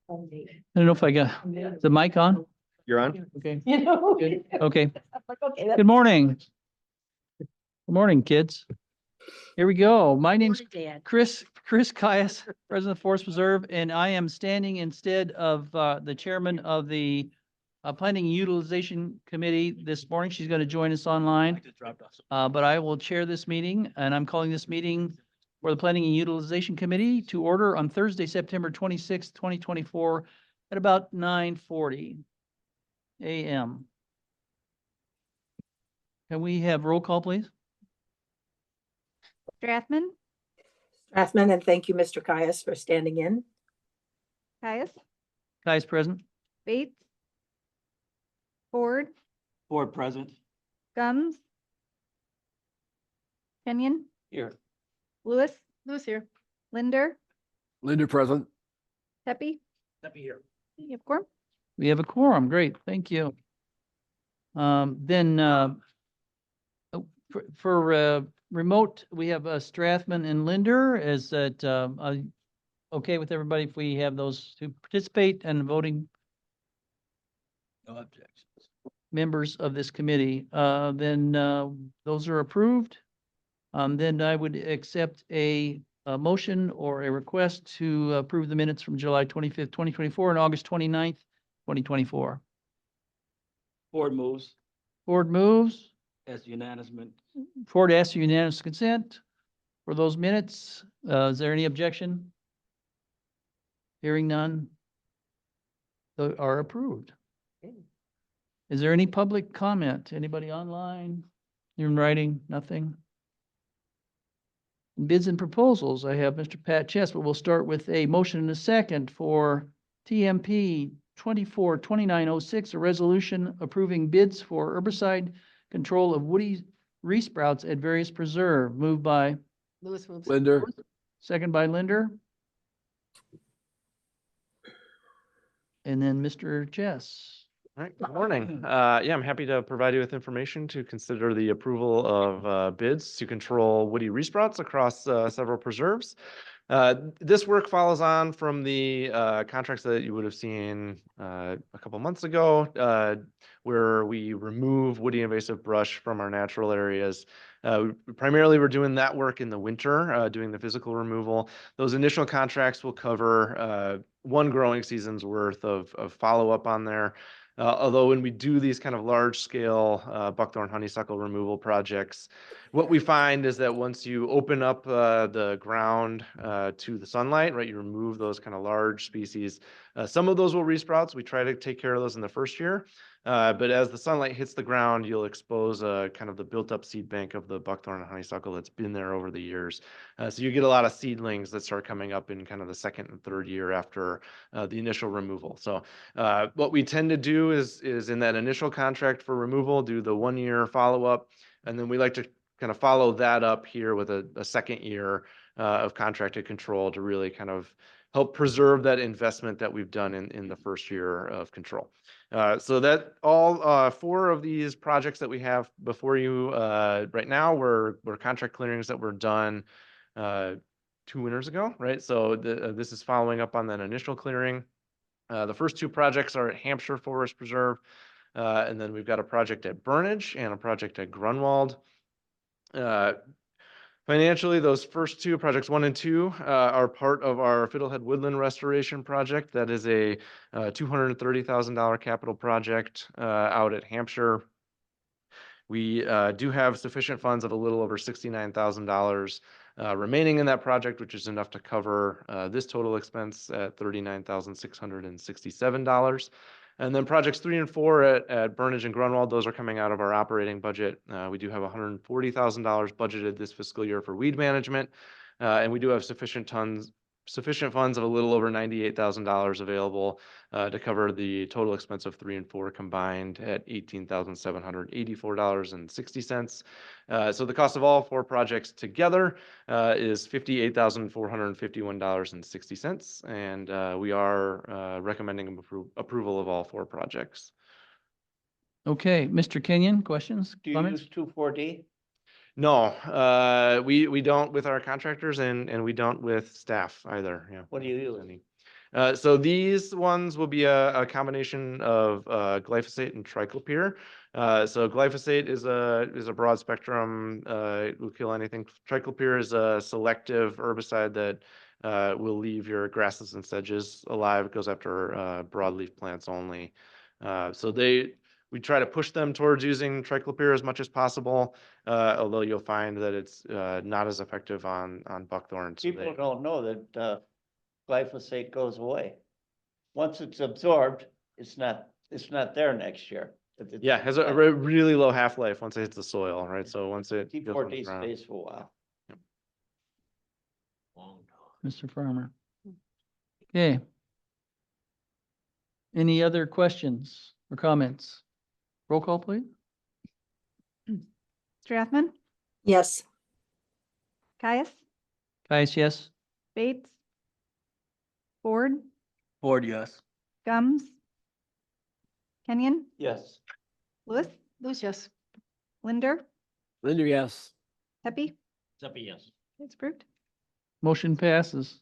I don't know if I got the mic on. You're on? Okay, You know? good. Okay. Like, okay, Good morning. Good morning, kids. Here we go. My name's Dad. Chris Caius, President of Forest Preserve, and I am standing instead of the chairman of the Planning and Utilization Committee this morning. She's going to join us online. But I will chair this meeting, and I'm calling this meeting for the Planning and Utilization Committee to order on Thursday, September 26th, 2024 at about 9:40 a.m. Can we have roll call, please? Strathman, Strathman, and thank you, Mr. Caius, for standing in. Caius, Guys present? Bates, Ford, Board present. Gums, Kenyon, Here. Lewis, Here. Linder, Linda present. Pepe. Happy here. You have quorum? We have a quorum. Great, thank you. For remote, we have Strathman and Linder. Is that okay with everybody if we have those to participate and voting No objections. members of this committee? Then those are approved. Then I would accept a motion or a request to approve the minutes from July 25th, 2024 and August 29th, 2024. Board moves Board moves. as unanimous. Ford asks for unanimous consent for those minutes. Is there any objection? Hearing none. They are approved. Is there any public comment? Anybody online? In writing? Nothing? Bids and proposals. I have Mr. Pat Chess, but we'll start with a motion and a second for TMP 242906, a resolution approving bids for herbicide control of woody resprouts at various preserve. Moved by Lewis moves. Linda. second by Linder. And then Mr. Chess. All right, good morning. Yeah, I'm happy to provide you with information to consider the approval of bids to control woody resprouts across several preserves. This work follows on from the contracts that you would have seen a couple months ago, where we remove woody invasive brush from our natural areas. Primarily, we're doing that work in the winter, doing the physical removal. Those initial contracts will cover one growing season's worth of follow-up on there. Although when we do these kind of large scale buckthorn honeysuckle removal projects, what we find is that once you open up the ground to the sunlight, right, you remove those kind of large species. Some of those will resprouts. We try to take care of those in the first year. But as the sunlight hits the ground, you'll expose kind of the built up seed bank of the buckthorn and honeysuckle that's been there over the years. So you get a lot of seedlings that start coming up in kind of the second and third year after the initial removal. So what we tend to do is in that initial contract for removal, do the 1 year follow-up. And then we like to kind of follow that up here with a second year of contracted control to really kind of help preserve that investment that we've done in the first year of control. So that all 4 of these projects that we have before you right now were contract clearings that were done 2 winters ago, right? So this is following up on that initial clearing. The first 2 projects are at Hampshire Forest Preserve, and then we've got a project at Burnage and a project at Grunwald. Financially, those first 2 projects, 1 and 2, are part of our Fiddlehead Woodland Restoration Project. That is a $230,000 capital project out at Hampshire. We do have sufficient funds of a little over $69,000 remaining in that project, which is enough to cover this total expense at $39,667. And then projects 3 and 4 at Burnage and Grunwald, those are coming out of our operating budget. We do have $140,000 budgeted this fiscal year for weed management, and we do have sufficient funds of a little over $98,000 available to cover the total expense of 3 and 4 combined at $18,784.60. So the cost of all 4 projects together is $58,451.60, and we are recommending approval of all 4 projects. Okay, Mr. Kenyon, questions, Do you comments? use 2,4-D? No, we don't with our contractors and we don't with staff either. Yeah. What do you use? So these ones will be a combination of glyphosate and triclopyr. So glyphosate is a broad spectrum, will kill anything. Triclopyr is a selective herbicide that will leave your grasses and sedges alive. It goes after broadleaf plants only. So we try to push them towards using triclopyr as much as possible, although you'll find that it's not as effective on buckthorn. So People don't know that glyphosate goes away. Once it's absorbed, it's not there next year. yeah, has a really low half-life once it hits the soil, right? So once it goes on the T4D ground. stays for a while. Mr. Farmer. Okay. Any other questions or comments? Roll call, please. Strathman, Yes. Caius, Caius, yes. Bates, Ford, Ford, yes. Gums, Kenyon, Yes. Lewis, yes. Linder, Linder, yes. Pepe. Seppi, yes. It's approved. Motion passes.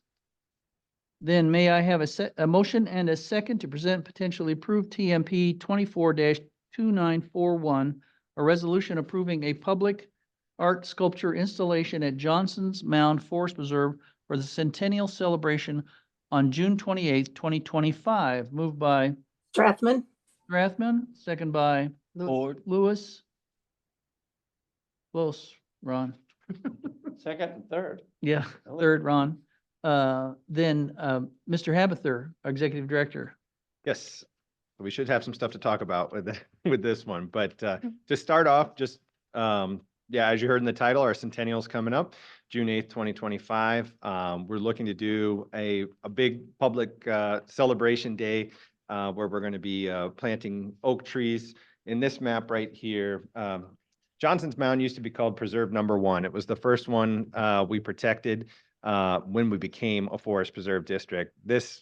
Then may I have a motion and a second to present potentially approved TMP 24-2941, a resolution approving a public art sculpture installation at Johnson's Mound Forest Preserve for the centennial celebration on June 28th, 2025. Moved by Strathman? Rathman, second by Ford. Lewis. Close, Ron. Second and third. Yeah, third, Ron. Then Mr. Habather, our Executive Director. Yes, we should have some stuff to talk about with this one, but to start off, just yeah, as you heard in the title, our centennial's coming up, June 8th, 2025. We're looking to do a big public celebration day where we're going to be planting oak trees. In this map right here, Johnson's Mound used to be called Preserve Number 1. It was the first one we protected when we became a forest preserve district. This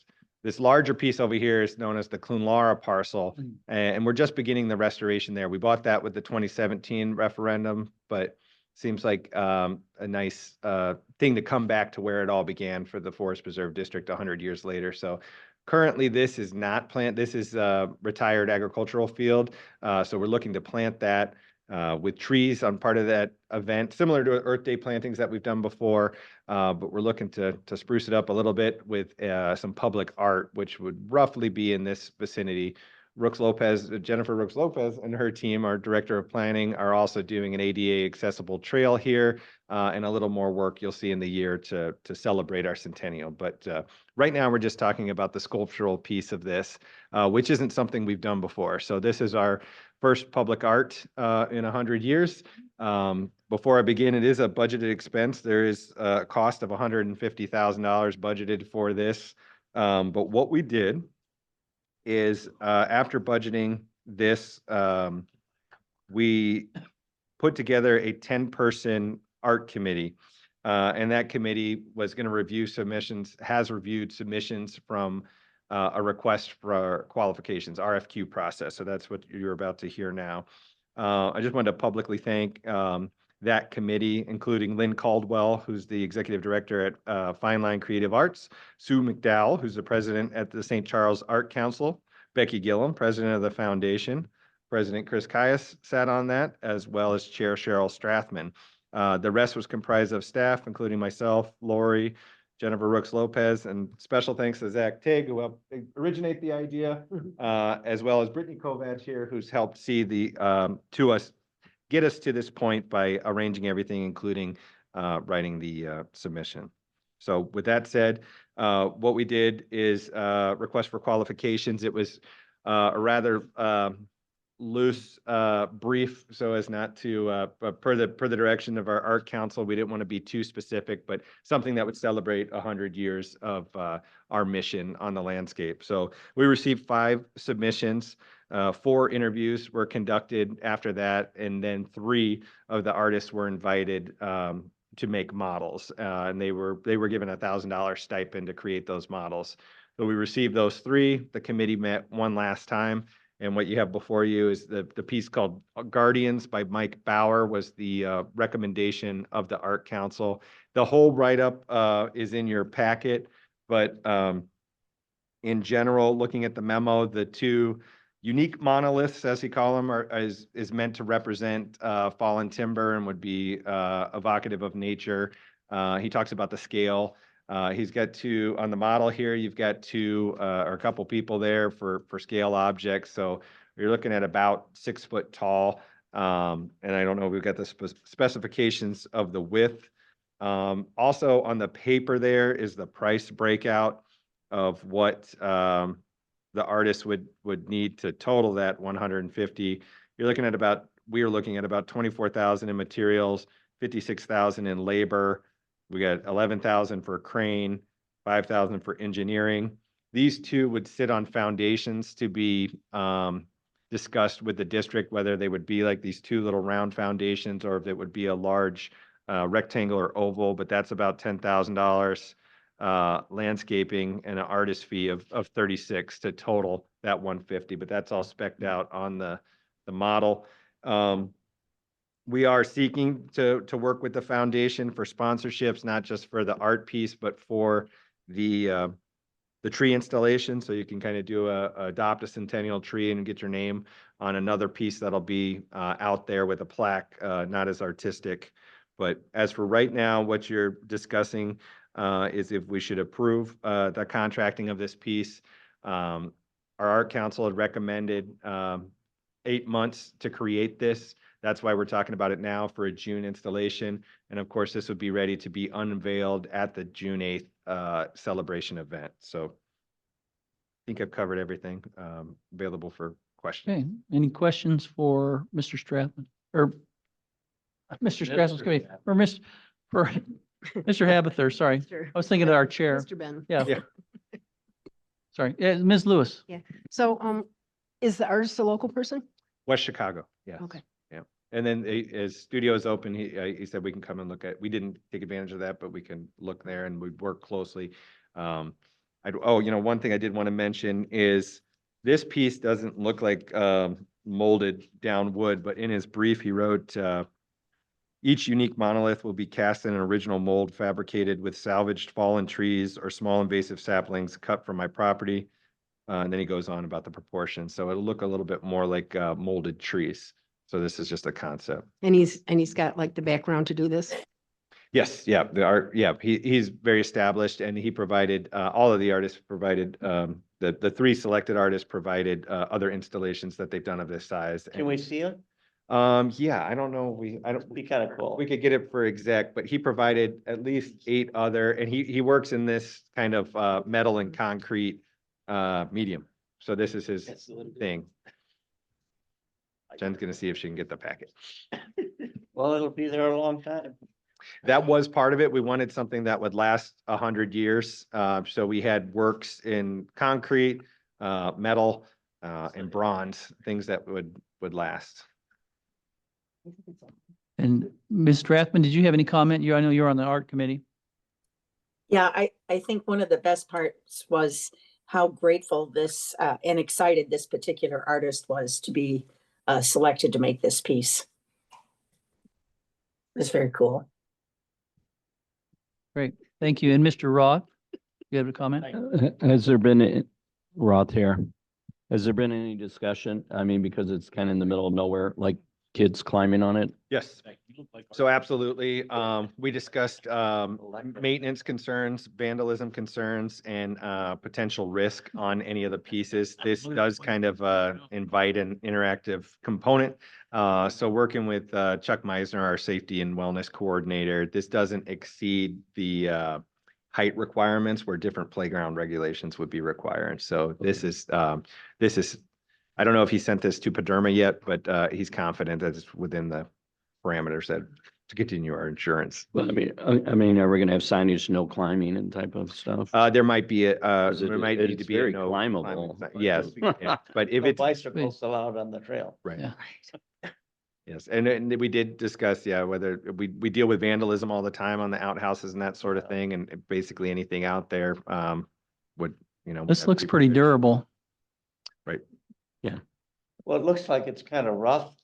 larger piece over here is known as the Clunlara parcel, and we're just beginning the restoration there. We bought that with the 2017 referendum, but seems like a nice thing to come back to where it all began for the Forest Preserve District 100 years later. So currently this is not this is a retired agricultural field. So we're looking to plant that with trees on part of that event, similar to Earth Day plantings that we've done before. But we're looking to spruce it up a little bit with some public art, which would roughly be in this vicinity. Jennifer Rooks Lopez and her team, our Director of Planning, are also doing an ADA accessible trail here and a little more work you'll see in the year to celebrate our centennial. But right now we're just talking about the sculptural piece of this, which isn't something we've done before. So this is our first public art in 100 years. Before I begin, it is a budgeted expense. There is a cost of $150,000 budgeted for this. But what we did is after budgeting this, we put together a 10-person art committee. And that committee was going to review submissions, has reviewed submissions from a request for qualifications, RFQ process. So that's what you're about to hear now. I just wanted to publicly thank that committee, including Lynn Caldwell, who's the executive director at Fine Line Creative Arts, Sue McDowell, who's the president at the St. Charles Art Council, Becky Gillum, president of the foundation, President Chris Caius sat on that, as well as Chair Cheryl Strathman. The rest was comprised of staff, including myself, Lori, Jennifer Rooks Lopez, and special thanks to Zach Tig, who helped originate the idea, as well as Brittany Kovac here, who's helped see get us to this point by arranging everything, including writing the submission. So with that said, what we did is request for qualifications. It was a rather loose brief, so as not to per the direction of our art council, we didn't want to be too specific, but something that would celebrate 100 years of our mission on the landscape. So we received 5 submissions. 4 interviews were conducted after that, and then 3 of the artists were invited to make models, and they were given $1,000 stipend to create those models. So we received those 3. The committee met one last time, and what you have before you is the piece called Guardians by Mike Bauer was the recommendation of the Art Council. The whole write-up is in your packet, but in general, looking at the memo, the two unique monoliths, as he call them, is meant to represent fallen timber and would be evocative of nature. He talks about the scale. He's got two on the model here. You've got two or a couple people there for scale objects. So you're looking at about 6 foot tall. And I don't know, we've got the specifications of the width. Also on the paper there is the price breakout of what the artist would need to total that 150. You're looking at about, we are looking at about 24,000 in materials, 56,000 in labor. We got 11,000 for crane, 5,000 for engineering. These two would sit on foundations to be discussed with the district, whether they would be like these two little round foundations or if it would be a large rectangular oval, but that's about $10,000. Landscaping and an artist fee of 36 to total that 150, but that's all spec'd out on the model. We are seeking to work with the foundation for sponsorships, not just for the art piece, but for the tree installation. So you can kind of do adopt a centennial tree and get your name on another piece that'll be out there with a plaque, not as artistic. But as for right now, what you're discussing is if we should approve the contracting of this piece. Our art council had recommended 8 months to create this. That's why we're talking about it now for a June installation. And of course, this would be ready to be unveiled at the June 8th celebration event. So I think I've covered everything available for questions. Okay, any questions for Mr. Strathman or Mr. Strathman's committee or for Mr. Habather, sorry. I was thinking of our chair. Mr. Ben. Yeah. Yeah. Sorry, yeah, Ms. Lewis. So, is the artist a local person? West Chicago, yes. Okay. Yeah. And then his studio is open. He said we can come and look at, we didn't take advantage of that, but we can look there and we work closely. One thing I did want to mention is this piece doesn't look like molded down wood, but in his brief, he wrote, each unique monolith will be cast in an original mold fabricated with salvaged fallen trees or small invasive saplings cut from my property. And then he goes on about the proportions. So it'll look a little bit more like molded trees. So this is just a concept. And he's got like the background to do this? Yes, yeah, the art, yeah, he's very established and he provided, all of the artists provided, the three selected artists provided other installations that they've done of this size. Can we see it? Yeah, I don't know, It'd be kind of cool. we could get it for exec, but he provided at least 8 other, and he works in this kind of metal and concrete medium. So this is his thing. Jen's gonna see if she can get the packet. Well, it'll be there a long time. That was part of it. We wanted something that would last 100 years. So we had works in concrete, metal, and bronze, things that would last. And Ms. Strathman, did you have any comment? I know you're on the art committee. Yeah, I think one of the best parts was how grateful this and excited this particular artist was to be selected to make this piece. It was very cool. Great, thank you. And Mr. Roth, you have a comment? Has there been, Roth here, has there been any discussion? I mean, because it's kind of in the middle of nowhere, like kids climbing on it? Yes. So absolutely. We discussed maintenance concerns, vandalism concerns, and potential risk on any of the pieces. This does kind of invite an interactive component. So working with Chuck Meisner, our safety and wellness coordinator, this doesn't exceed the height requirements where different playground regulations would be required. So this is, I don't know if he sent this to Paderma yet, but he's confident that it's within the parameters that to continue our insurance. Well, I mean, are we gonna have signage, no climbing and type of stuff? There might be a, there might need it's to be a very no climbable. climbing sign. Yes, yeah. But if No it's, bicycles allowed on the trail. right. Yeah. Yes, and we did discuss, yeah, whether we deal with vandalism all the time on the outhouses and that sort of thing, and basically anything out there would, This looks pretty durable. Right. Well, it looks like it's kind of rough,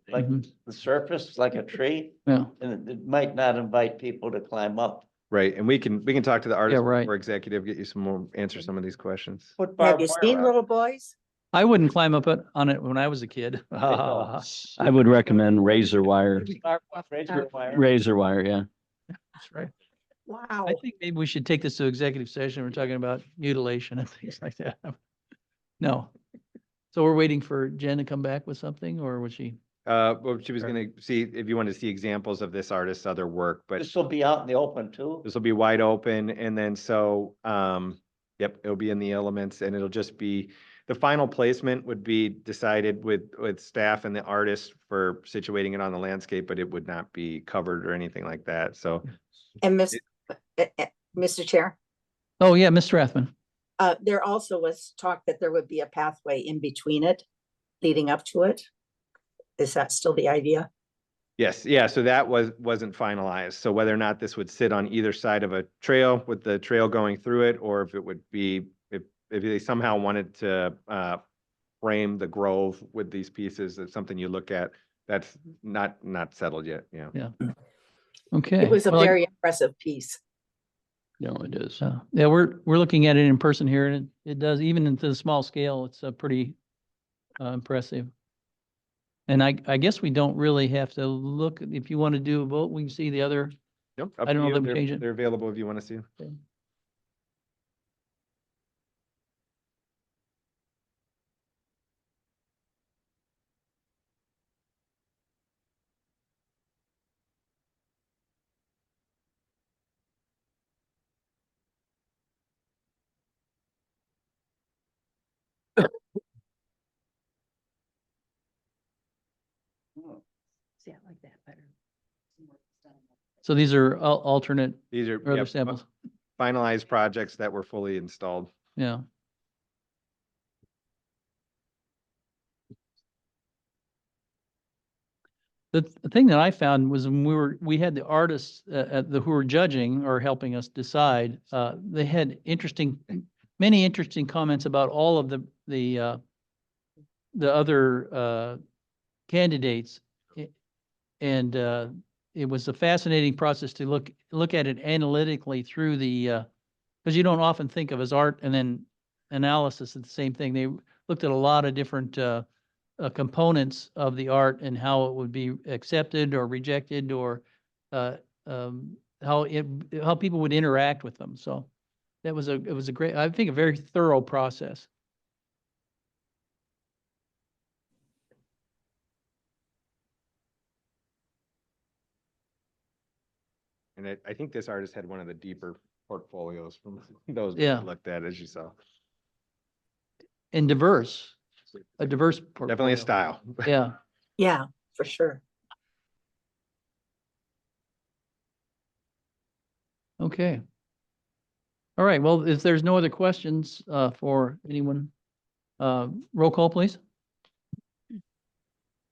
like Mhm. the surface, like a tree, Yeah, and it might not invite people to climb up. Right, and we can talk to the artist right. or executive, get you some more, answer some of these questions. Put Have barbed you wire seen around little it. boys? I wouldn't climb up on it when I was a kid. know. I would recommend razor wire, Razor wire. razor wire, yeah. That's right. Wow. I think maybe we should take this to executive session. We're talking about mutilation and things like that. No. So we're waiting for Jen to come back with something, or was she? Well, she was Sure. gonna see if you wanted to see examples of this artist's other work, but This will be out in the open too. this will be wide open, and then so, yep, it'll be in the elements, and it'll just be, the final placement would be decided with staff and the artist for situating it on the landscape, but it would not be covered or anything like that, so. And Mr. Chair, Oh, yeah, Mr. Rathman. there also was talk that there would be a pathway in between it, leading up to it. Is that still the idea? Yes, yeah, so that wasn't finalized, so whether or not this would sit on either side of a trail with the trail going through it, or if it would be, if they somehow wanted to frame the grove with these pieces, it's something you look at, that's not settled yet, yeah. Yeah. Okay. It was a Well, very impressive piece. No, it is. yeah, we're looking at it in person here, and it does, even into the small scale, it's pretty impressive. And I guess we don't really have to look, if you want to do a vote, we can see the other. Yep, I don't know that we change it. They're available if you want to see. See, I like that better. So these are alternate These are, or other yep, samples. finalized projects that were fully installed. Yeah. The thing that I found was when we had the artists who were judging or helping us decide, they had many interesting comments about all of the other candidates. And it was a fascinating process to look at it analytically through because you don't often think of as art and then analysis at the same thing. They looked at a lot of different components of the art and how it would be accepted or rejected, or how people would interact with them. So it was a great, I think, a very thorough process. And I think this artist had one of the deeper portfolios from those Yeah. we looked at, as you saw. And diverse, a diverse Definitely portfolio. a style. Yeah. Yeah, for sure. Okay. All right. Well, if there's no other questions for anyone, roll call, please.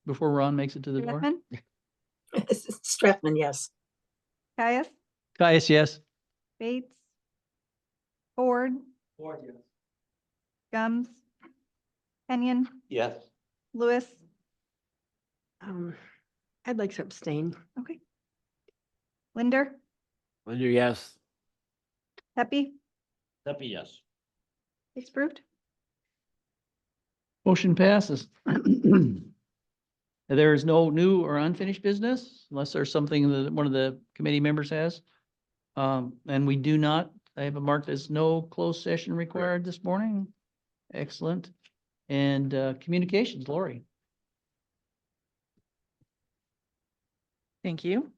Before Ron makes it to the door. Rathman, Strathman, yes. Caius, Caius, yes. Bates, Ford, Gums, Kenyon, Yes. Lewis. I'd like to abstain. Okay. Linder, Yes. Pepe, That'd be yes. it's approved. Motion passes. There is no new or unfinished business unless there's something that one of the committee members has. And we do not, I have it marked as no closed session required this morning. Excellent. And communications, Lori. Thank you.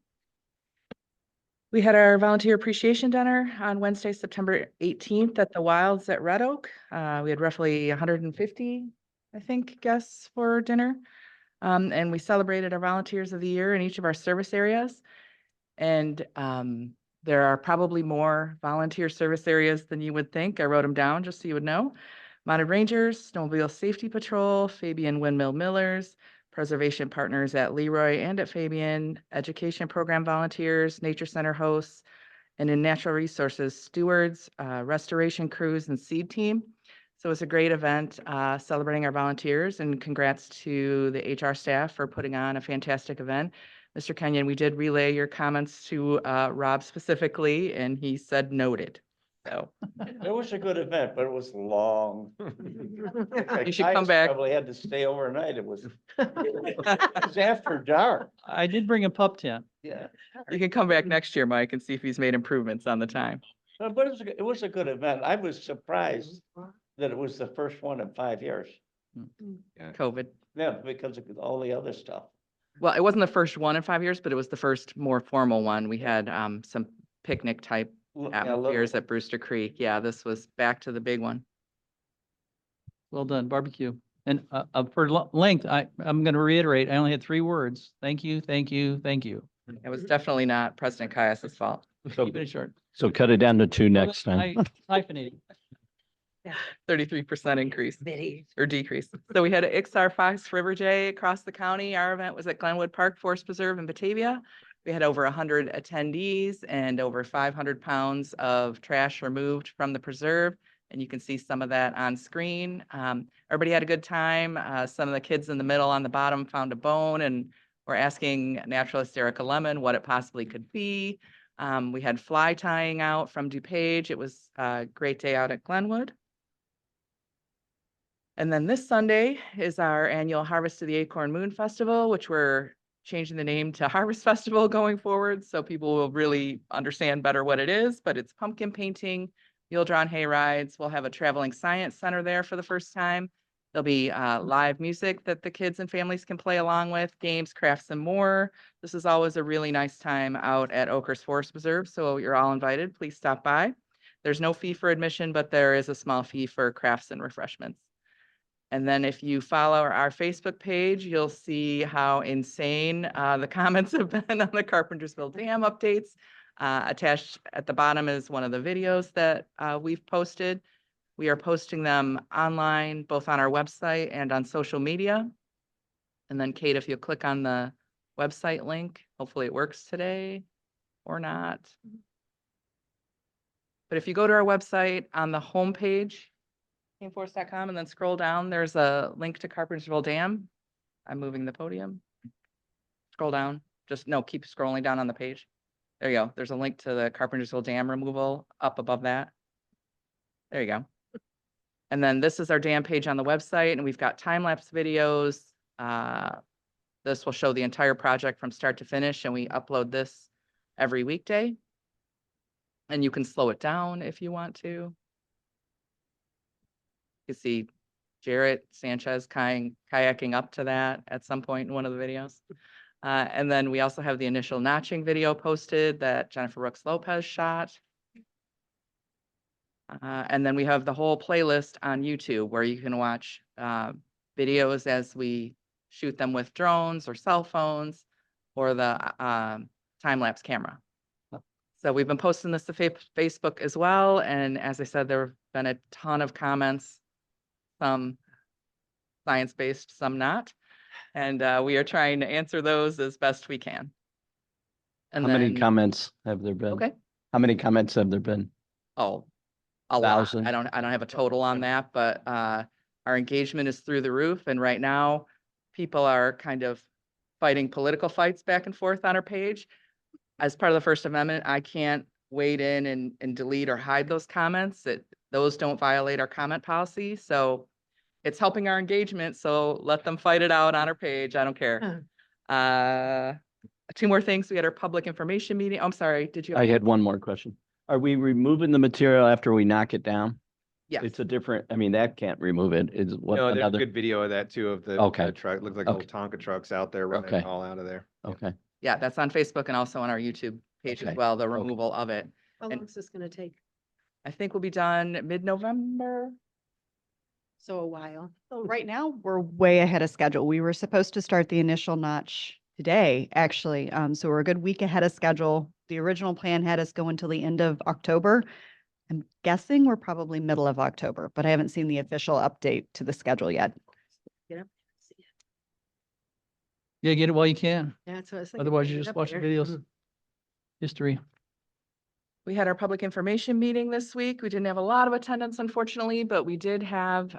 We had our volunteer appreciation dinner on Wednesday, September 18th at the Wilds at Red Oak. We had roughly 150, I think, guests for dinner. And we celebrated our volunteers of the year in each of our service areas. And there are probably more volunteer service areas than you would think. I wrote them down just so you would know. Mounted Rangers, Snowmobile Safety Patrol, Fabian Windmill Millers, Preservation Partners at Leroy and at Fabian, Education Program Volunteers, Nature Center hosts, and in Natural Resources stewards, restoration crews, and seed team. So it's a great event celebrating our volunteers, and congrats to the HR staff for putting on a fantastic event. Mr. Kenyon, we did relay your comments to Rob specifically, and he said noted. So It was a good event, but it was long. you should come back. Probably had to stay overnight. It was after dark. I did bring a pup tent. Yeah. You can come back next year, Mike, and see if he's made improvements on the time. But it was a good event. I was surprised that it was the first one in 5 years. COVID. Yeah, because of all the other stuff. Well, it wasn't the first one in 5 years, but it was the first more formal one. We had some picnic type atmospheres at Brewster Creek. Yeah, this was back to the big one. Well done, barbecue. And for length, I'm going to reiterate, I only had 3 words. Thank you, thank you, thank you. It was definitely not President Caius's fault. Keep it short. So cut it down to 2 next time. Hyphenated. 33% increase or decrease. So we had a Ixar Fox River Jay across the county. Our event was at Glenwood Park Forest Preserve in Batavia. We had over 100 attendees and over 500 pounds of trash removed from the preserve. And you can see some of that on screen. Everybody had a good time. Some of the kids in the middle on the bottom found a bone and were asking naturalist Erica Lemon what it possibly could be. We had fly tying out from DuPage. It was a great day out at Glenwood. And then this Sunday is our annual Harvest of the Acorn Moon Festival, which we're changing the name to Harvest Festival going forward, so people will really understand better what it is, but it's pumpkin painting, mule-drawn hay rides. We'll have a traveling science center there for the first time. There'll be live music that the kids and families can play along with, games, crafts, and more. This is always a really nice time out at Oakhurst Forest Preserve, so you're all invited. Please stop by. There's no fee for admission, but there is a small fee for crafts and refreshments. And then if you follow our Facebook page, you'll see how insane the comments have been on the Carpentersville Dam updates. Attached at the bottom is one of the videos that we've posted. We are posting them online, both on our website and on social media. And then Kate, if you click on the website link, hopefully it works today or not. But if you go to our website on the homepage, teamforce.com, and then scroll down, there's a link to Carpentersville Dam. I'm moving the podium. Scroll down, keep scrolling down on the page. There you go. There's a link to the Carpentersville Dam removal up above that. There you go. And then this is our dam page on the website, and we've got time-lapse videos. This will show the entire project from start to finish, and we upload this every weekday. And you can slow it down if you want to. You can see Jarrett Sanchez kayaking up to that at some point in one of the videos. And then we also have the initial notching video posted that Jennifer Rooks Lopez shot. And then we have the whole playlist on YouTube where you can watch videos as we shoot them with drones or cell phones or the time-lapse camera. So we've been posting this to Facebook as well. And as I said, there have been a ton of comments, some science-based, some not. And we are trying to answer those as best we can. And How many then- comments have there been? Okay. How many comments have there been? Oh, a lot. 1,000? I don't have a total on that, but our engagement is through the roof. And right now, people are kind of fighting political fights back and forth on our page. As part of the First Amendment, I can't wade in and delete or hide those comments. Those don't violate our comment policy. So it's helping our engagement. So let them fight it out on our page. I don't care. 2 more things. We had our public information meeting. I'm sorry. Did you? I had one more question. Are we removing the material after we knock it down? Yes. It's a different, I mean, that can't remove it. Is what No, there's a another, good video of that too, of the Okay. the truck. Looks like Okay. old Tonka trucks out there running Okay. all out of there. okay. Yeah, that's on Facebook and also on our YouTube page as Okay. well, the Okay. removal of it. How And- long is this gonna take? I think we'll be done mid-November. So a while. So right now, we're way ahead of schedule. We were supposed to start the initial notch today, actually. So we're a good week ahead of schedule. The original plan had us go until the end of October. I'm guessing we're probably middle of October, but I haven't seen the official update to the schedule yet. Get up. See it. Yeah, get it while you can. Yeah, that's what I was thinking. Otherwise, you Get just up watch the there. videos. History. We had our public information meeting this week. We didn't have a lot of attendance, unfortunately, but we did have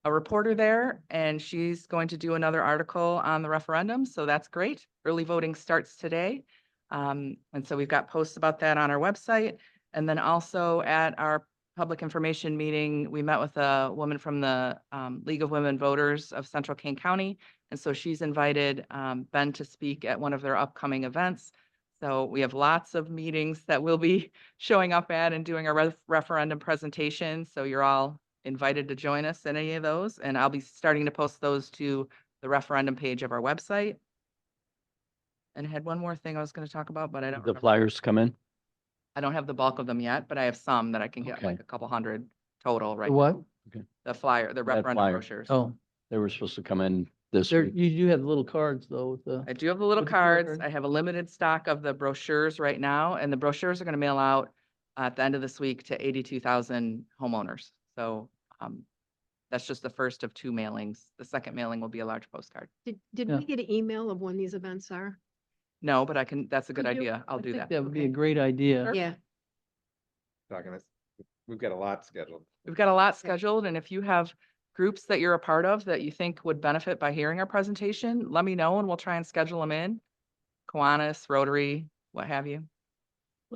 a reporter there, and she's going to do another article on the referendum, so that's great. Early voting starts today. And so we've got posts about that on our website. And then also at our public information meeting, we met with a woman from the League of Women Voters of Central Kane County. And so she's invited Ben to speak at one of their upcoming events. So we have lots of meetings that we'll be showing up at and doing our referendum presentation. So you're all invited to join us in any of those. And I'll be starting to post those to the referendum page of our website. And I had one more thing I was going to talk about, but I don't The remember. flyers come in? I don't have the bulk of them yet, but I have some that I can get, Okay. like a couple hundred total, right? The what? The flyer, the That referendum flyer. brochures. Oh, They were supposed to come in this there, week. you do have the little cards though with the. I do have the little With the QR cards. card. I have a limited stock of the brochures right now, and the brochures are going to mail out at the end of this week to 82,000 homeowners. So that's just the first of 2 mailings. The second mailing will be a large postcard. Did Yeah. we get an email of when these events are? No, but I can, that's a good Could you- idea. I'll I do think that. That would be a Okay. great idea. Yeah, Talking this, we've got a lot scheduled. We've got a lot scheduled, and if you have groups that you're a part of that you think would benefit by hearing our presentation, let me know and we'll try and schedule them in. Kiwanis, Rotary, what have you.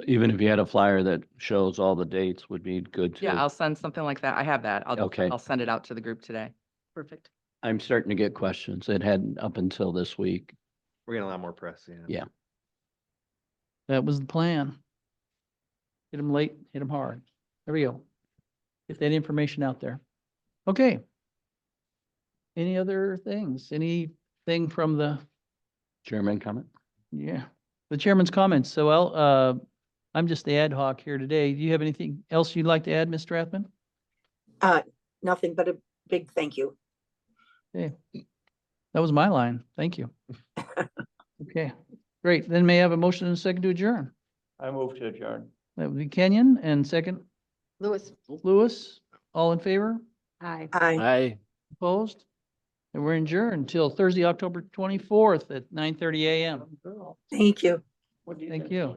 Even if you had a flyer that shows all the dates would be good too. Yeah, I'll send something like that. I have that. Okay. I'll send it out to the group today. perfect. I'm starting to get questions. It hadn't up until this week. We're getting a lot more press, yeah. Yeah. That was the plan. Hit them late, hit them hard. There we go. Get that information out there. Okay. Any other things? Anything from the, Chairman comment? yeah, the chairman's comments? So, I'm just the ad hoc here today. Do you have anything else you'd like to add, Ms. Strathman? Nothing but a big thank you. Okay. That was my line. Thank you. Okay, great. Then may I have a motion and a second to adjourn? I move to adjourn. That would be Kenyon and second Louis, Lewis. All in favor? hi. Aye. Aye. Opposed? And we're adjourned until Thursday, October 24th at 9:30 a.m. Thank you. Thank you.